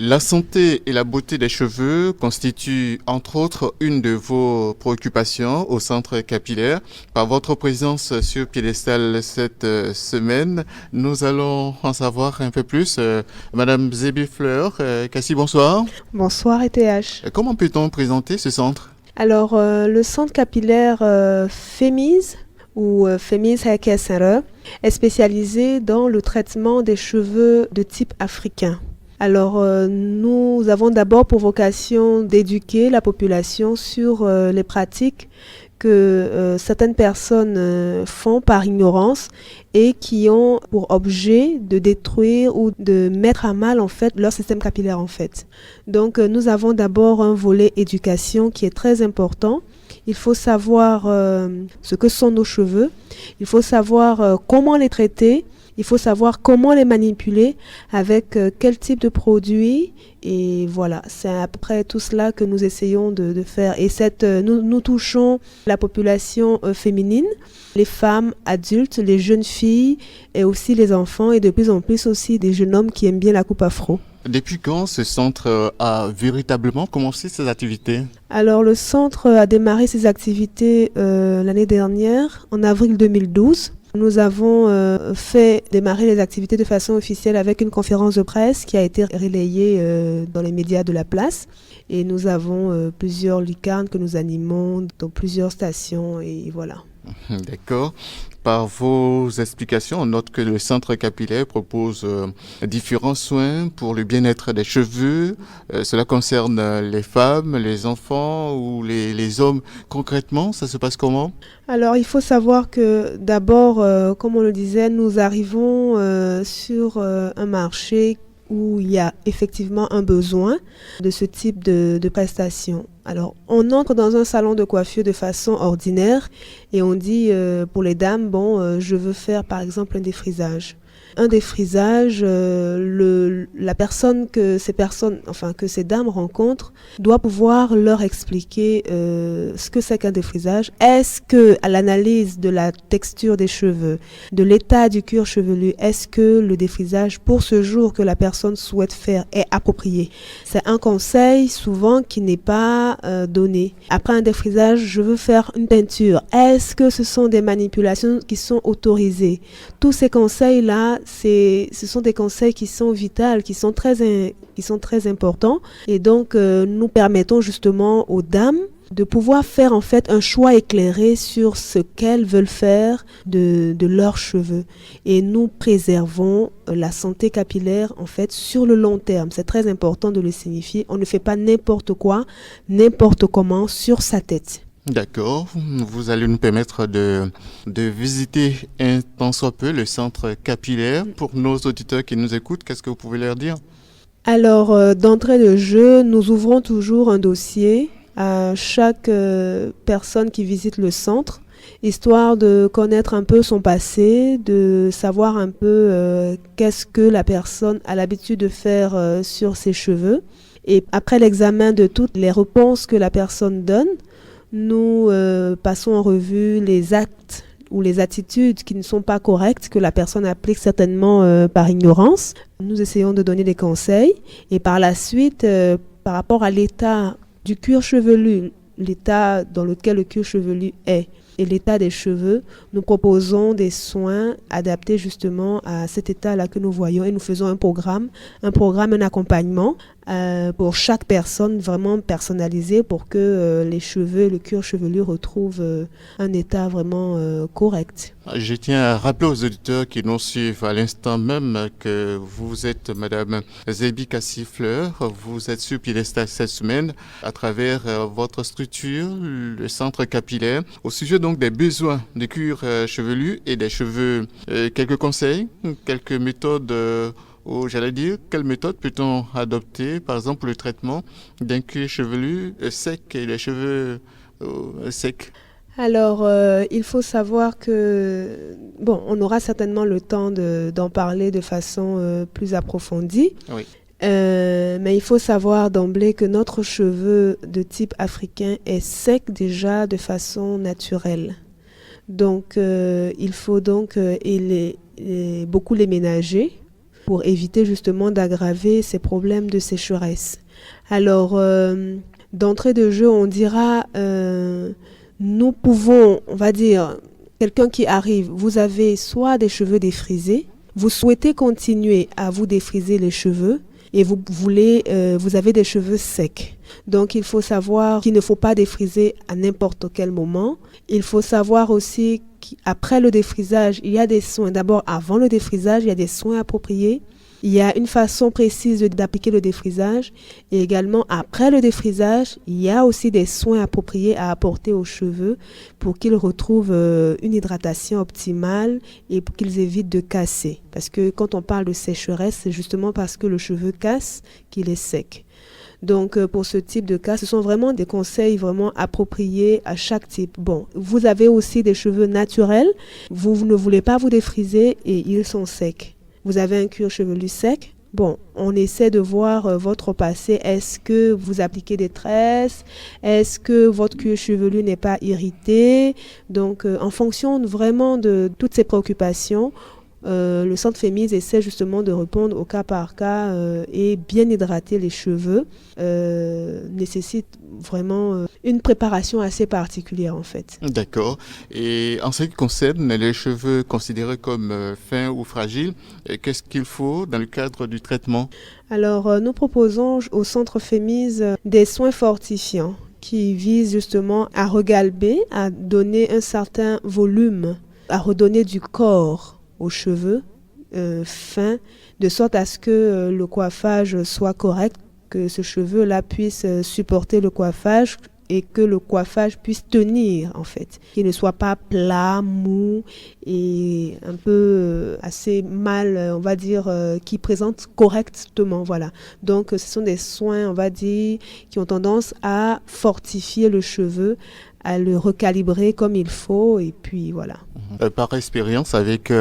La santé et la beauté des cheveux constituent entre autres une de vos préoccupations au centre capillaire. Par votre présence sur Piédestal cette semaine, nous allons en savoir un peu plus. Madame Zébi Fleur, Cassie, bonsoir. Bonsoir ETH. Comment peut-on présenter ce centre? Alors, le centre capillaire FEMIS ou FEMIS Hair Care Center est spécialisé dans le traitement des cheveux de type africain. Alors, nous avons d'abord pour vocation d'éduquer la population sur les pratiques que certaines personnes font par ignorance et qui ont pour objet de détruire ou de mettre à mal en fait leur système capillaire en fait. Donc, nous avons d'abord un volet éducation qui est très important. Il faut savoir ce que sont nos cheveux, il faut savoir comment les traiter, il faut savoir comment les manipuler, avec quel type de produit. Et voilà, c'est à peu près tout cela que nous essayons de faire. Et nous touchons la population féminine, les femmes adultes, les jeunes filles et aussi les enfants et de plus en plus aussi des jeunes hommes qui aiment bien la coupe afro. Depuis quand ce centre a véritablement commencé ses activités? Alors le centre a démarré ses activités l'année dernière, en avril 2012. Nous avons fait démarrer les activités de façon officielle avec une conférence de presse qui a été relayée dans les médias de la place. Et nous avons plusieurs lucarnes que nous animons dans plusieurs stations et voilà. D'accord. Par vos explications, on note que le centre capillaire propose différents soins pour le bien-être des cheveux. Cela concerne les femmes, les enfants ou les hommes. Concrètement, ça se passe comment? Alors, il faut savoir que d'abord, comme on le disait, nous arrivons sur un marché où il y a effectivement un besoin de ce type de prestations. Alors, on entre dans un salon de coiffure de façon ordinaire et on dit pour les dames, je veux faire par exemple un défrisage. Un défrisage, la personne que ces dames rencontrent doit pouvoir leur expliquer ce que c'est qu'un défrisage. Est-ce que à l'analyse de la texture des cheveux, de l'état du cuir chevelu, est-ce que le défrisage pour ce jour que la personne souhaite faire est approprié? C'est un conseil souvent qui n'est pas donné. Après un défrisage, je veux faire une teinture. Est-ce que ce sont des manipulations qui sont autorisées? Tous ces conseils-là, ce sont des conseils qui sont vitaux, qui sont très importants. Et donc, nous permettons justement aux dames de pouvoir faire en fait un choix éclairé sur ce qu'elles veulent faire de leurs cheveux. Et nous préservons la santé capillaire en fait sur le long terme. C'est très important de le signifier. On ne fait pas n'importe quoi, n'importe comment sur sa tête. D'accord. Vous allez nous permettre de visiter un tant soit peu le centre capillaire. Pour nos auditeurs qui nous écoutent, qu'est-ce que vous pouvez leur dire? Alors, d'entrée de jeu, nous ouvrons toujours un dossier à chaque personne qui visite le centre, histoire de connaître un peu son passé, de savoir un peu qu'est-ce que la personne a l'habitude de faire sur ses cheveux. Et après l'examen de toutes les réponses que la personne donne, nous passons en revue les actes ou les attitudes qui ne sont pas correctes, que la personne applique certainement par ignorance. Nous essayons de donner des conseils et par la suite, par rapport à l'état du cuir chevelu, l'état dans lequel le cuir chevelu est et l'état des cheveux, nous proposons des soins adaptés justement à cet état-là que nous voyons et nous faisons un accompagnement pour chaque personne vraiment personnalisé pour que les cheveux et le cuir chevelu retrouvent un état vraiment correct. Je tiens à rappeler aux auditeurs qui nous suivent à l'instant même que vous êtes Madame Zébi Cassie Fleur. Vous êtes sur Piédestal cette semaine à travers votre structure, le centre capillaire, au sujet donc des besoins de cuir chevelu et des cheveux. Quelques conseils, quelques méthodes quelle méthode peut-on adopter, par exemple, pour le traitement d'un cuir chevelu sec et les cheveux secs? Alors, il faut savoir que, on aura certainement le temps d'en parler de façon plus approfondie. Oui. Mais il faut savoir d'emblée que notre cheveu de type africain est sec déjà de façon naturelle. Donc, il faut donc beaucoup les ménager. pour éviter justement d'aggraver ces problèmes de sécheresse. Alors, d'entrée de jeu, on dira, nous pouvons, on va dire, quelqu'un qui arrive, vous avez soit des cheveux défrisés, vous souhaitez continuer à vous défriser les cheveux et vous avez des cheveux secs. Donc, il faut savoir qu'il ne faut pas défriser à n'importe quel moment. Il faut savoir aussi qu'après le défrisage, il y a des soins. D'abord, avant le défrisage, il y a des soins appropriés. Il y a une façon précise d'appliquer le défrisage et également après le défrisage, il y a aussi des soins appropriés à apporter aux cheveux pour qu'ils retrouvent une hydratation optimale et pour qu'ils évitent de casser. Parce que quand on parle de sécheresse, c'est justement parce que le cheveu casse qu'il est sec. Donc, pour ce type de cas, ce sont vraiment des conseils vraiment appropriés à chaque type. Bon, vous avez aussi des cheveux naturels, vous ne voulez pas vous défriser et ils sont secs. Vous avez un cuir chevelu sec. Bon, on essaie de voir votre passé. Est-ce que vous appliquez des tresses? Est-ce que votre cuir chevelu n'est pas irrité? Donc, en fonction vraiment de toutes ces préoccupations, le Centre Fémise essaie justement de répondre au cas par cas et bien hydrater les cheveux nécessite vraiment une préparation assez particulière en fait. D'accord. Et en ce qui concerne les cheveux considérés comme fins ou fragiles, qu'est-ce qu'il faut dans le cadre du traitement? Alors, nous proposons au Centre Fémise des soins fortifiants qui visent justement à regalber, à donner un certain volume, à redonner du corps aux cheveux fins, de sorte à ce que le coiffage soit correct, que ce cheveu-là puisse supporter le coiffage et que le coiffage puisse tenir en fait, qu'il ne soit pas plat, mou et un peu assez mal, on va dire, qui présente correctement, voilà. Donc ce sont des soins, on va dire, qui ont tendance à fortifier le cheveu, à le recalibrer comme il faut et puis voilà. Par expérience avec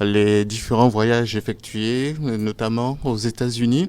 les différents voyages effectués, notamment aux États-Unis,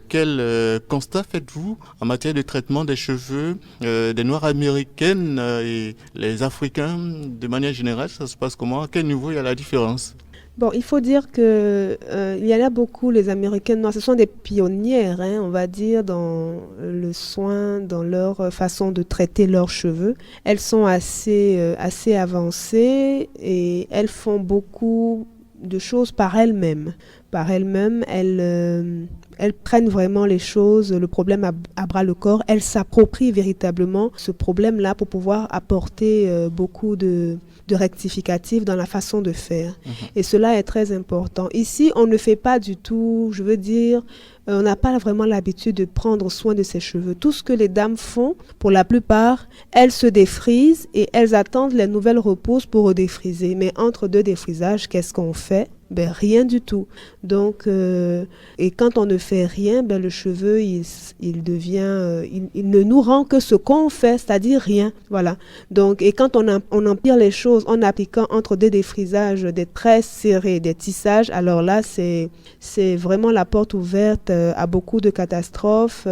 quel constat faites-vous en matière de traitement des cheveux des Noirs américaines et les Africains de manière générale? Ça se passe comment? À quel niveau il y a la différence? Bon, il faut dire que il y en a beaucoup, les Américaines noires, ce sont des pionnières, on va dire, dans le soin, dans leur façon de traiter leurs cheveux. Elles sont assez avancées et elles font beaucoup de choses par elles-mêmes. Par elles-mêmes, elles prennent vraiment les choses, le problème à bras le corps. Elles s'approprient véritablement ce problème-là pour pouvoir apporter beaucoup de rectificatifs dans la façon de faire. Et cela est très important. Ici, on ne fait pas du tout, je veux dire, on n'a pas vraiment l'habitude de prendre soin de ses cheveux. Tout ce que les dames font, pour la plupart, elles se défrisent et elles attendent les nouvelles repousses pour redéfriser. Mais entre deux défrisages, qu'est-ce qu'on fait? Ben, rien du tout. Donc, et quand on ne fait rien, ben, le cheveu, il devient, il ne nous rend que ce qu'on fait, c'est-à-dire rien. Voilà. Donc, et quand on empire les choses en appliquant entre deux défrisages, des tresses serrées, des tissages, alors là, c'est vraiment la porte ouverte à beaucoup de catastrophes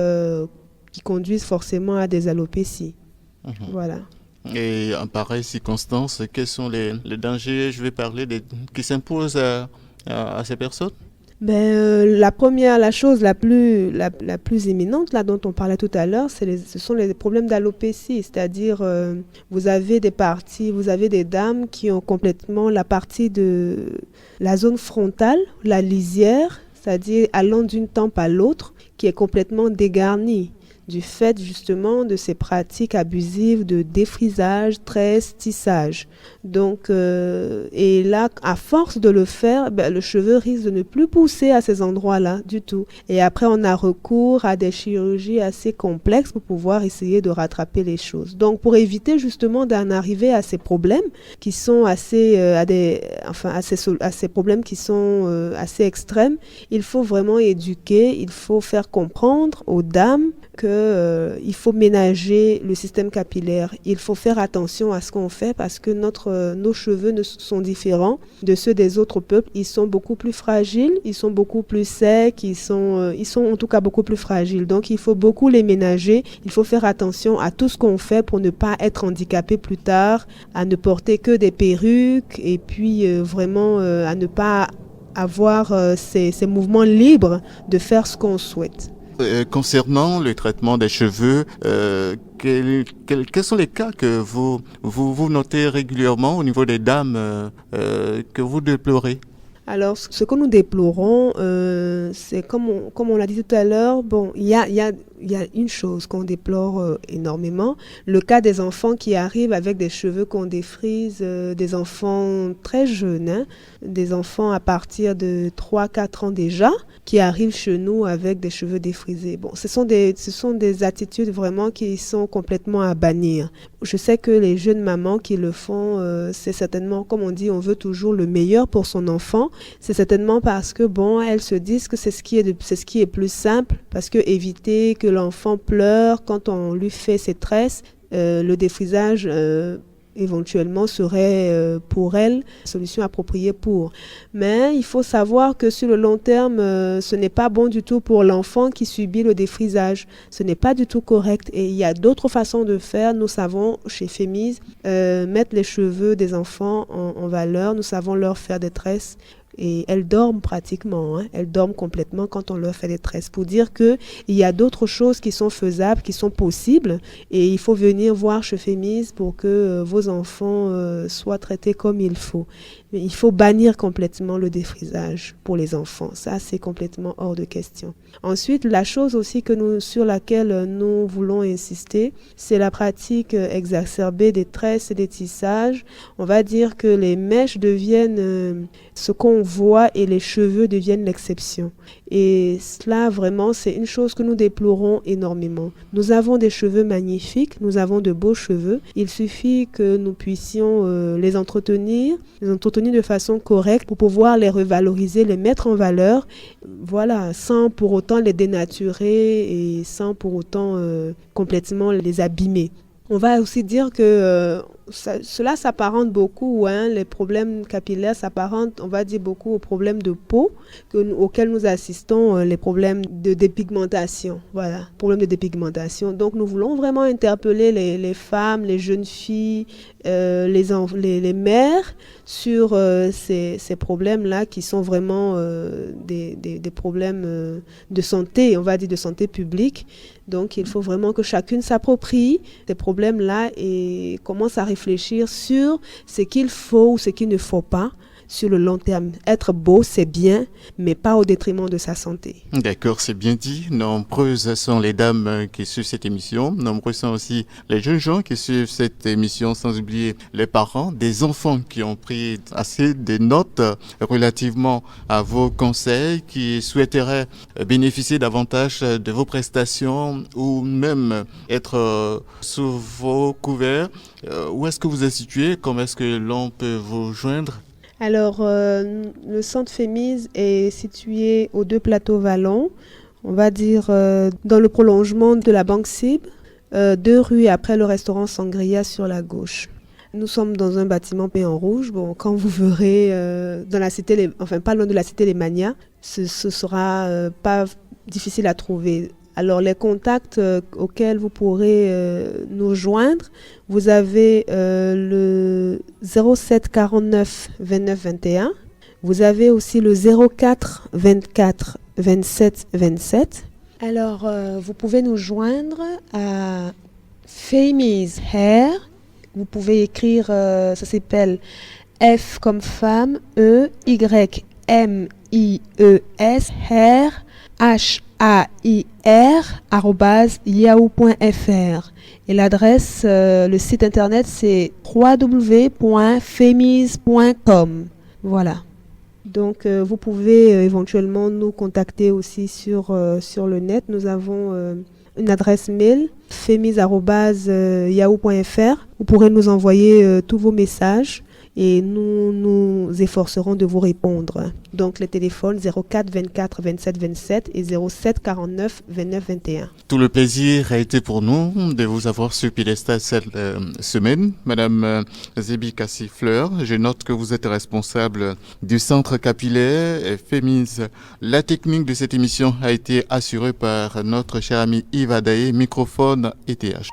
qui conduisent forcément à des alopécies. Voilà. Et en pareille circonstance, quels sont les dangers, je vais parler, qui s'imposent à ces personnes? La chose la plus imminente là, dont on parlait tout à l'heure, ce sont les problèmes d'alopécie, c'est-à-dire vous avez des dames qui ont complètement la partie de la zone frontale, la lisière, c'est-à-dire allant d'une tempe à l'autre, qui est complètement dégarnie du fait justement de ces pratiques abusives de défrisage, tresse, tissage. Donc, et là, à force de le faire, le cheveu risque de ne plus pousser à ces endroits-là du tout. Et après, on a recours à des chirurgies assez complexes pour pouvoir essayer de rattraper les choses. Donc, pour éviter justement d'en arriver à ces problèmes qui sont à ces problèmes qui sont assez extrêmes, il faut vraiment éduquer, il faut faire comprendre aux dames qu'il faut ménager le système capillaire. Il faut faire attention à ce qu'on fait parce que nos cheveux sont différents de ceux des autres peuples. Ils sont beaucoup plus fragiles, ils sont beaucoup plus secs, ils sont en tout cas beaucoup plus fragiles. Donc il faut beaucoup les ménager. Il faut faire attention à tout ce qu'on fait pour ne pas être handicapé plus tard, à ne porter que des perruques et puis vraiment à ne pas avoir ces mouvements libres de faire ce qu'on souhaite. Concernant le traitement des cheveux, quels sont les cas que vous notez régulièrement au niveau des dames que vous déplorez? Alors, ce que nous déplorons, c'est comme on l'a dit tout à l'heure, bon, il y a une chose qu'on déplore énormément, le cas des enfants qui arrivent avec des cheveux qu'on défrise, des enfants très jeunes, hein, des enfants à partir de 3-4 ans déjà, qui arrivent chez nous avec des cheveux défrisés. Bon, ce sont des attitudes vraiment qui sont complètement à bannir. Je sais que les jeunes mamans qui le font, c'est certainement, comme on dit, on veut toujours le meilleur pour son enfant. C'est certainement parce que, bon, elles se disent que c'est ce qui est plus simple, parce que éviter que l'enfant pleure quand on lui fait ses tresses, le défrisage éventuellement serait pour elle la solution appropriée pour. Mais il faut savoir que sur le long terme, ce n'est pas bon du tout pour l'enfant qui subit le défrisage. Ce n'est pas du tout correct et il y a d'autres façons de faire. Nous savons chez Femise mettre les cheveux des enfants en valeur. Nous savons leur faire des tresses. Et elles dorment pratiquement, hein. Elles dorment complètement quand on leur fait des tresses. Pour dire qu'il y a d'autres choses qui sont faisables, qui sont possibles. Et il faut venir voir chez Femise pour que vos enfants soient traités comme il faut. Mais il faut bannir complètement le défrisage pour les enfants. Ça, c'est complètement hors de question. Ensuite, la chose aussi sur laquelle nous voulons insister, c'est la pratique exacerbée des tresses et des tissages. On va dire que les mèches deviennent ce qu'on voit et les cheveux deviennent l'exception. Et cela, vraiment, c'est une chose que nous déplorons énormément. Nous avons des cheveux magnifiques, nous avons de beaux cheveux. Il suffit que nous puissions les entretenir de façon correcte pour pouvoir les revaloriser, les mettre en valeur, voilà, sans pour autant les dénaturer et sans pour autant complètement les abîmer. On va aussi dire que cela s'apparente beaucoup, hein, les problèmes capillaires s'apparentent, on va dire, beaucoup aux problèmes de peau auxquels nous assistons, les problèmes de dépigmentation. Voilà, problèmes de dépigmentation. Donc nous voulons vraiment interpeller les femmes, les jeunes filles, les mères sur ces problèmes-là qui sont vraiment des problèmes de santé, on va dire de santé publique. Donc il faut vraiment que chacune s'approprie ces problèmes-là et commence à réfléchir sur ce qu'il faut ou ce qu'il ne faut pas sur le long terme. Être beau, c'est bien, mais pas au détriment de sa santé. D'accord, c'est bien dit. Nombreuses sont les dames qui suivent cette émission. Nombreux sont aussi les jeunes gens qui suivent cette émission, sans oublier les parents, des enfants qui ont pris assez de notes relativement à vos conseils, qui souhaiteraient bénéficier davantage de vos prestations ou même être sous vos couverts. Où est-ce que vous êtes situé? Comment est-ce que l'on peut vous joindre? Alors, le centre Femise est situé aux 2 plateaux Vallon, on va dire dans le prolongement de la Banque CIB, 2 rues après le restaurant Sangria sur la gauche. Nous sommes dans un bâtiment peint en rouge. Bon, quand vous verrez dans la cité, pas loin de la cité Les Manias, ce sera pas difficile à trouver. Alors, les contacts auxquels vous pourrez nous joindre, vous avez le 07 49 29 21. Vous avez aussi le 04 24 27 27. Alors, vous pouvez nous joindre à Femise Hair. Vous pouvez écrire, ça s'appelle F comme femme, E, Y, M, I, E, S, Hair, HAIR@yahoo.fr. Et l'adresse, le site internet, c'est www.femise.com. Voilà. Donc, vous pouvez éventuellement nous contacter aussi sur le net. Nous avons une adresse mail, femise@yahoo.fr. Vous pourrez nous envoyer tous vos messages et nous nous efforcerons de vous répondre. Donc, les téléphones 04 24 27 27 et 07 49 29 21. Tout le plaisir a été pour nous de vous avoir sur Piedestal cette semaine. Madame Zébi Kassifleur, je note que vous êtes responsable du centre capillaire Femise. La technique de cette émission a été assurée par notre cher ami Yves Adaé, microphone ETH.